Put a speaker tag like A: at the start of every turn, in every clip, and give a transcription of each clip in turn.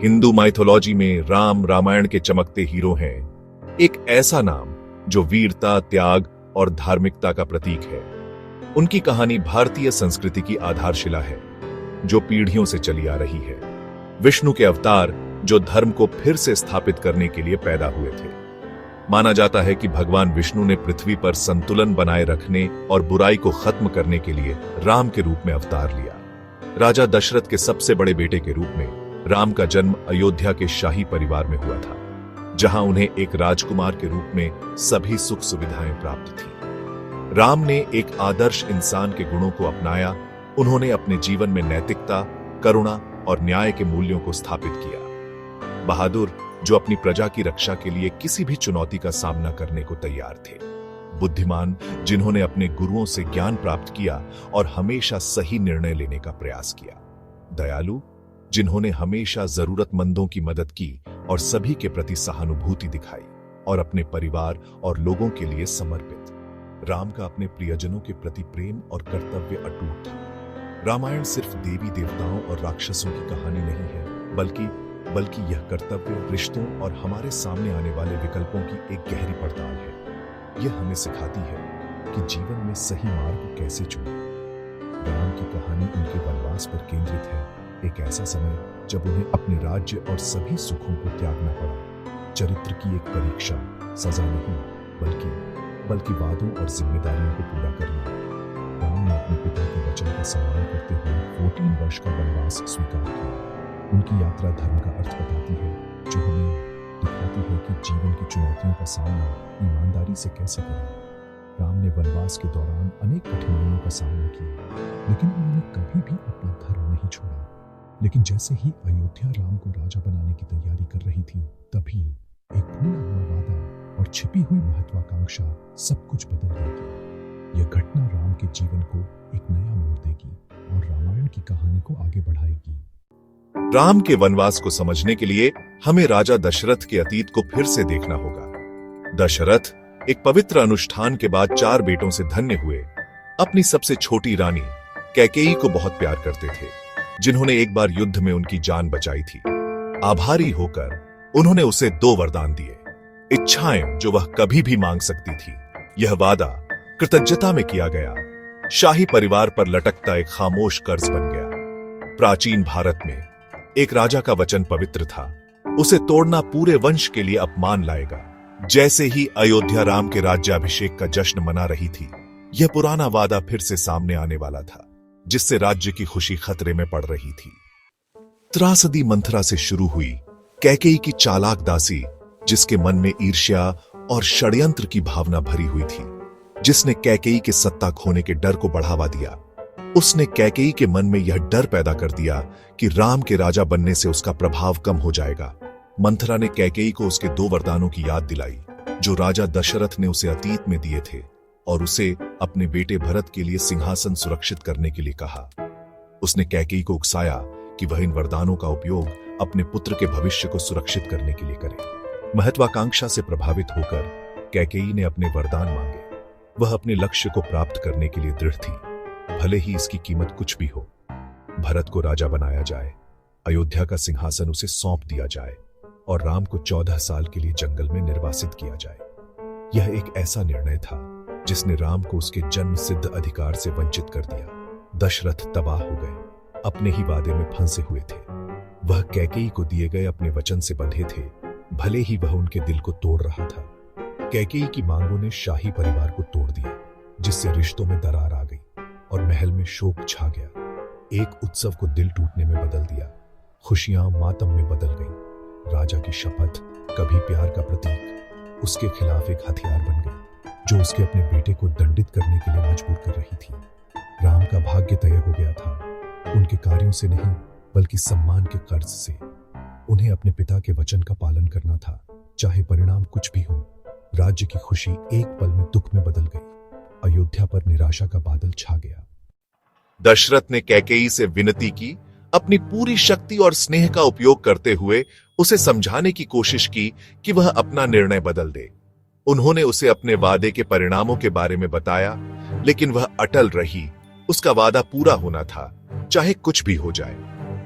A: Hindu mythology में राम रामायण के चमकते हीरो हैं, एक ऐसा नाम जो वीरता, त्याग और धार्मिकता का प्रतीक है। उनकी कहानी भारतीय संस्कृति की आधारशिला है, जो पीढ़ियों से चली आ रही है। विष्णु के अवतार जो धर्म को फिर से स्थापित करने के लिए पैदा हुए थे। माना जाता है कि भगवान विष्णु ने पृथ्वी पर संतुलन बनाए रखने और बुराई को खत्म करने के लिए राम के रूप में अवतार लिया। राजा दशरथ के सबसे बड़े बेटे के रूप में राम का जन्म अयोध्या के शाही परिवार में हुआ था, जहां उन्हें एक राजकुमार के रूप में सभी सुख सुविधाएं प्राप्त थी। राम ने एक आदर्श इंसान के गुणों को अपनाया। उन्होंने अपने जीवन में नैतिकता, करुणा और न्याय के मूल्यों को स्थापित किया। बहादुर, जो अपनी प्रजा की रक्षा के लिए किसी भी चुनौती का सामना करने को तैयार थे। बुद्धिमान, जिन्होंने अपने गुरुओं से ज्ञान प्राप्त किया और हमेशा सही निर्णय लेने का प्रयास किया। दयालु, जिन्होंने हमेशा जरूरतमंदों की मदद की और सभी के प्रति सहानुभूति दिखाई और अपने परिवार और लोगों के लिए समर्पित। राम का अपने प्रियजनों के प्रति प्रेम और कर्तव्य अटूट था। रामायण सिर्फ देवी देवताओं और राक्षसों की कहानी नहीं है, बल्कि यह कर्तव्य, रिश्तों और हमारे सामने आने वाले विकल्पों की एक गहरी पड़ताल है। यह हमें सिखाती है कि जीवन में सही मार्ग कैसे चुनें। राम की कहानी उनके वनवास पर केंद्रित है, एक ऐसा समय जब उन्हें अपने राज्य और सभी सुखों को त्यागना पड़ा। चरित्र की एक परीक्षा, सजा नहीं, बल्कि वादों और जिम्मेदारियों को पूरा करना। राम ने अपने पिता के वचन का सम्मान करते हुए 14 वर्ष का वनवास स्वीकार किया। उनकी यात्रा धर्म का अर्थ बताती है, जो हमें दिखाती है कि जीवन की चुनौतियों का सामना ईमानदारी से कैसे करें। राम ने वनवास के दौरान अनेक कठिनाइयों का सामना किया, लेकिन उन्होंने कभी भी अपना धर्म नहीं छोड़ा। लेकिन जैसे ही अयोध्या राम को राजा बनाने की तैयारी कर रही थी, तभी एक भूला हुआ वादा और छिपी हुई महत्वाकांक्षा सब कुछ बदल देगी। यह घटना राम के जीवन को एक नया मोड़ देगी और रामायण की कहानी को आगे बढ़ाएगी। राम के वनवास को समझने के लिए हमें राजा दशरथ के अतीत को फिर से देखना होगा। दशरथ एक पवित्र अनुष्ठान के बाद 4 बेटों से धन्य हुए। अपनी सबसे छोटी रानी कैकेयी को बहुत प्यार करते थे, जिन्होंने एक बार युद्ध में उनकी जान बचाई थी। आभारी होकर उन्होंने उसे 2 वरदान दिए, इच्छाएं जो वह कभी भी मांग सकती थी। यह वादा कृतज्ञता में किया गया, शाही परिवार पर लटकता एक खामोश कर्ज बन गया। प्राचीन भारत में एक राजा का वचन पवित्र था, उसे तोड़ना पूरे वंश के लिए अपमान लाएगा। जैसे ही अयोध्या राम के राज्याभिषेक का जश्न मना रही थी, यह पुराना वादा फिर से सामने आने वाला था, जिससे राज्य की खुशी खतरे में पड़ रही थी। त्रासदी मंथरा से शुरू हुई, कैकेयी की चालाक दासी, जिसके मन में ईर्ष्या और षड्यंत्र की भावना भरी हुई थी, जिसने कैकेयी के सत्ता खोने के डर को बढ़ावा दिया। उसने कैकेयी के मन में यह डर पैदा कर दिया कि राम के राजा बनने से उसका प्रभाव कम हो जाएगा। मंथरा ने कैकेयी को उसके 2 वरदानों की याद दिलाई, जो राजा दशरथ ने उसे अतीत में दिए थे, और उसे अपने बेटे भरत के लिए सिंहासन सुरक्षित करने के लिए कहा। उसने कैकेयी को उकसाया कि वह इन वरदानों का उपयोग अपने पुत्र के भविष्य को सुरक्षित करने के लिए करे। महत्वाकांक्षा से प्रभावित होकर कैकेयी ने अपने वरदान मांगे। वह अपने लक्ष्य को प्राप्त करने के लिए दृढ़ थी, भले ही इसकी कीमत कुछ भी हो। भरत को राजा बनाया जाए, अयोध्या का सिंहासन उसे सौंप दिया जाए और राम को 14 साल के लिए जंगल में निर्वासित किया जाए। यह एक ऐसा निर्णय था जिसने राम को उसके जन्म सिद्ध अधिकार से वंचित कर दिया। दशरथ तबाह हो गए, अपने ही वादे में फंसे हुए थे। वह कैकेयी को दिए गए अपने वचन से बंधे थे, भले ही वह उनके दिल को तोड़ रहा था। कैकेयी की मांगों ने शाही परिवार को तोड़ दिया, जिससे रिश्तों में दरार आ गई और महल में शोक छा गया। एक उत्सव को दिल टूटने में बदल दिया, खुशियां मातम में बदल गईं। राजा की शपथ, कभी प्यार का प्रतीक, उसके खिलाफ एक हथियार बन गई, जो उसके अपने बेटे को दंडित करने के लिए मजबूर कर रही थी। राम का भाग्य तय हो गया था, उनके कार्यों से नहीं, बल्कि सम्मान के कर्ज से। उन्हें अपने पिता के वचन का पालन करना था, चाहे परिणाम कुछ भी हो। राज्य की खुशी एक पल में दुख में बदल गई। अयोध्या पर निराशा का बादल छा गया। दशरथ ने कैकेयी से विनती की, अपनी पूरी शक्ति और स्नेह का उपयोग करते हुए उसे समझाने की कोशिश की कि वह अपना निर्णय बदल दे। उन्होंने उसे अपने वादे के परिणामों के बारे में बताया, लेकिन वह अटल रही। उसका वादा पूरा होना था, चाहे कुछ भी हो जाए।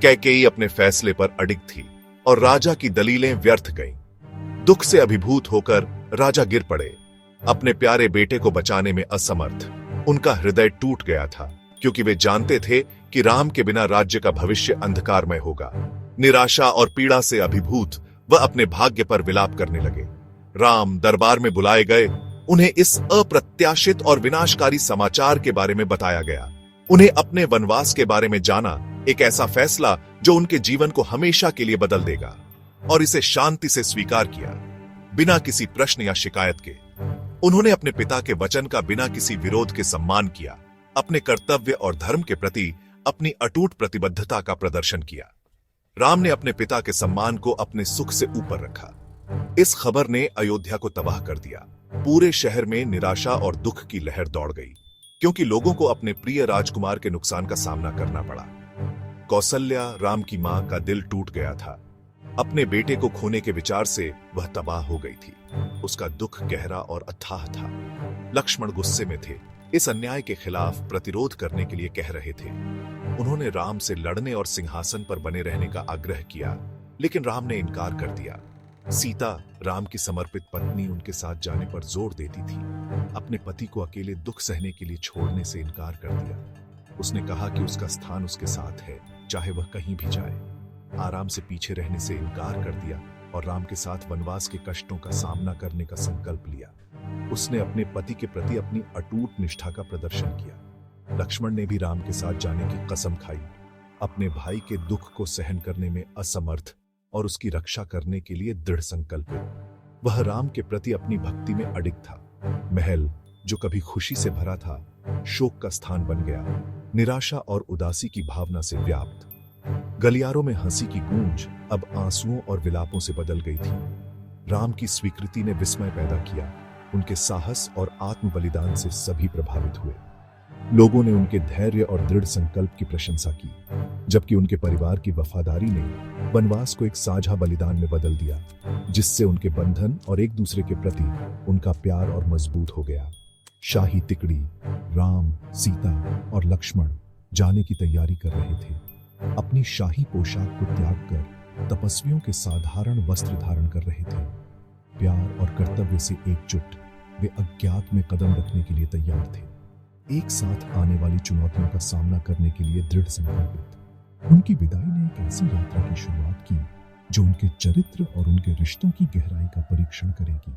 A: कैकेयी अपने फैसले पर अडिग थी। और राजा की दलीलें व्यर्थ गईं। दुख से अभिभूत होकर राजा गिर पड़े, अपने प्यारे बेटे को बचाने में असमर्थ। उनका हृदय टूट गया था, क्योंकि वे जानते थे कि राम के बिना राज्य का भविष्य अंधकारमय होगा। निराशा और पीड़ा से अभिभूत वह अपने भाग्य पर विलाप करने लगे। राम दरबार में बुलाए गए। उन्हें इस अप्रत्याशित और विनाशकारी समाचार के बारे में बताया गया। उन्हें अपने वनवास के बारे में जाना, एक ऐसा फैसला जो उनके जीवन को हमेशा के लिए बदल देगा, और इसे शांति से स्वीकार किया, बिना किसी प्रश्न या शिकायत के। उन्होंने अपने पिता के वचन का बिना किसी विरोध के सम्मान किया, अपने कर्तव्य और धर्म के प्रति अपनी अटूट प्रतिबद्धता का प्रदर्शन किया। राम ने अपने पिता के सम्मान को अपने सुख से ऊपर रखा। इस खबर ने अयोध्या को तबाह कर दिया। पूरे शहर में निराशा और दुख की लहर दौड़ गई, क्योंकि लोगों को अपने प्रिय राजकुमार के नुकसान का सामना करना पड़ा। कौसल्या, राम की मां, का दिल टूट गया था। अपने बेटे को खोने के विचार से वह तबाह हो गई थी। उसका दुख गहरा और अथाह था। लक्ष्मण गुस्से में थे, इस अन्याय के खिलाफ प्रतिरोध करने के लिए कह रहे थे। उन्होंने राम से लड़ने और सिंहासन पर बने रहने का आग्रह किया, लेकिन राम ने इनकार कर दिया। सीता, राम की समर्पित पत्नी, उनके साथ जाने पर जोर देती थी। अपने पति को अकेले दुख सहने के लिए छोड़ने से इनकार कर दिया। उसने कहा कि उसका स्थान उसके साथ है, चाहे वह कहीं भी जाए। आराम से पीछे रहने से इनकार कर दिया और राम के साथ वनवास के कष्टों का सामना करने का संकल्प लिया। उसने अपने पति के प्रति अपनी अटूट निष्ठा का प्रदर्शन किया। लक्ष्मण ने भी राम के साथ जाने की कसम खाई। अपने भाई के दुख को सहन करने में असमर्थ और उसकी रक्षा करने के लिए दृढ़ संकल्पित, वह राम के प्रति अपनी भक्ति में अडिग था। महल, जो कभी खुशी से भरा था, शोक का स्थान बन गया, निराशा और उदासी की भावना से व्याप्त। गलियारों में हंसी की गूंज अब आंसुओं और विलापों से बदल गई थी। राम की स्वीकृति ने विस्मय पैदा किया। उनके साहस और आत्म बलिदान से सभी प्रभावित हुए। लोगों ने उनके धैर्य और दृढ़ संकल्प की प्रशंसा की, जबकि उनके परिवार की वफादारी ने वनवास को एक साझा बलिदान में बदल दिया, जिससे उनके बंधन और एक दूसरे के प्रति उनका प्यार और मजबूत हो गया। शाही तिकड़ी, राम, सीता और लक्ष्मण जाने की तैयारी कर रहे थे। अपनी शाही पोशाक को त्याग कर तपस्वियों के साधारण वस्त्र धारण कर रहे थे। प्यार और कर्तव्य से एकजुट वे अज्ञात में कदम रखने के लिए तैयार थे, एक साथ आने वाली चुनौतियों का सामना करने के लिए दृढ़ संकल्पित। उनकी विदाई ने एक ऐसी यात्रा की शुरुआत की जो उनके चरित्र और उनके रिश्तों की गहराई का परीक्षण करेगी,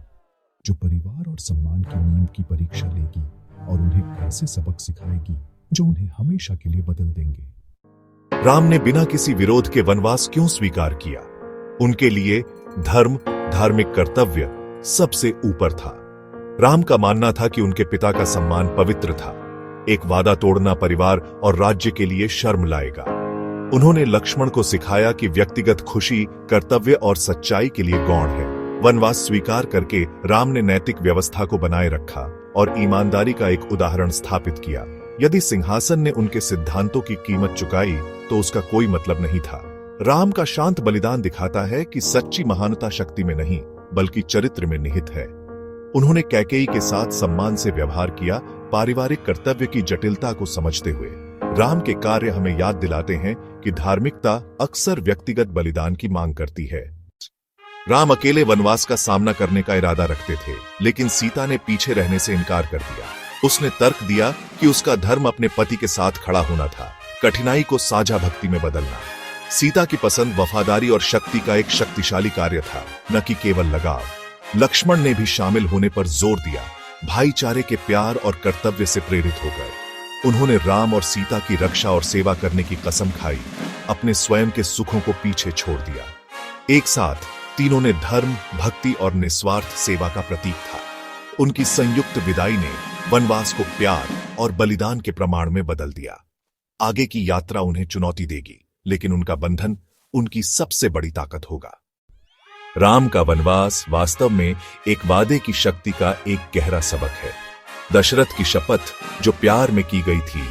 A: जो परिवार और सम्मान की नींव की परीक्षा लेगी और उन्हें ऐसे सबक सिखाएगी जो उन्हें हमेशा के लिए बदल देंगे। राम ने बिना किसी विरोध के वनवास क्यों स्वीकार किया? उनके लिए धर्म, धार्मिक कर्तव्य सबसे ऊपर था। राम का मानना था कि उनके पिता का सम्मान पवित्र था। एक वादा तोड़ना परिवार और राज्य के लिए शर्म लाएगा। उन्होंने लक्ष्मण को सिखाया कि व्यक्तिगत खुशी कर्तव्य और सच्चाई के लिए गौण है। वनवास स्वीकार करके राम ने नैतिक व्यवस्था को बनाए रखा और ईमानदारी का एक उदाहरण स्थापित किया। यदि सिंहासन ने उनके सिद्धांतों की कीमत चुकाई तो उसका कोई मतलब नहीं था। राम का शांत बलिदान दिखाता है कि सच्ची महानता शक्ति में नहीं बल्कि चरित्र में निहित है। उन्होंने कैकेयी के साथ सम्मान से व्यवहार किया, पारिवारिक कर्तव्य की जटिलता को समझते हुए। राम के कार्य हमें याद दिलाते हैं कि धार्मिकता अक्सर व्यक्तिगत बलिदान की मांग करती है। राम अकेले वनवास का सामना करने का इरादा रखते थे, लेकिन सीता ने पीछे रहने से इनकार कर दिया। उसने तर्क दिया कि उसका धर्म अपने पति के साथ खड़ा होना था, कठिनाई को साझा भक्ति में बदलना। सीता की पसंद वफादारी और शक्ति का एक शक्तिशाली कार्य था, न कि केवल लगाव। लक्ष्मण ने भी शामिल होने पर जोर दिया, भाईचारे के प्यार और कर्तव्य से प्रेरित हो गए। उन्होंने राम और सीता की रक्षा और सेवा करने की कसम खाई, अपने स्वयं के सुखों को पीछे छोड़ दिया। एक साथ तीनों ने धर्म, भक्ति और निस्वार्थ सेवा का प्रतीक था। उनकी संयुक्त विदाई ने वनवास को प्यार और बलिदान के प्रमाण में बदल दिया। आगे की यात्रा उन्हें चुनौती देगी, लेकिन उनका बंधन उनकी सबसे बड़ी ताकत होगा। राम का वनवास वास्तव में एक वादे की शक्ति का एक गहरा सबक है। दशरथ की शपथ जो प्यार में की गई थी,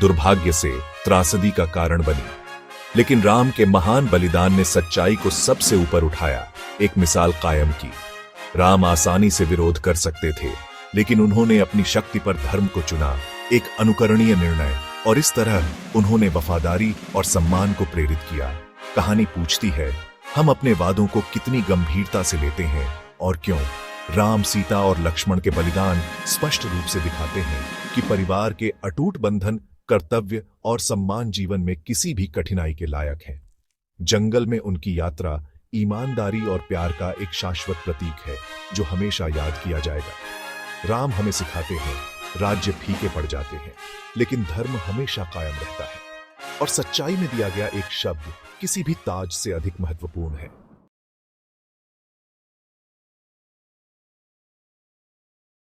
A: दुर्भाग्य से त्रासदी का कारण बनी, लेकिन राम के महान बलिदान ने सच्चाई को सबसे ऊपर उठाया, एक मिसाल कायम की। राम आसानी से विरोध कर सकते थे, लेकिन उन्होंने अपनी शक्ति पर धर्म को चुना, एक अनुकरणीय निर्णय, और इस तरह उन्होंने वफादारी और सम्मान को प्रेरित किया। कहानी पूछती है, हम अपने वादों को कितनी गंभीरता से लेते हैं और क्यों? राम, सीता और लक्ष्मण के बलिदान स्पष्ट रूप से दिखाते हैं कि परिवार के अटूट बंधन, कर्तव्य और सम्मान जीवन में किसी भी कठिनाई के लायक हैं। जंगल में उनकी यात्रा ईमानदारी और प्यार का एक शाश्वत प्रतीक है जो हमेशा याद किया जाएगा। राम हमें सिखाते हैं, राज्य फीके पड़ जाते हैं, लेकिन धर्म हमेशा कायम रहता है और सच्चाई में दिया गया एक शब्द किसी भी ताज से अधिक महत्वपूर्ण है।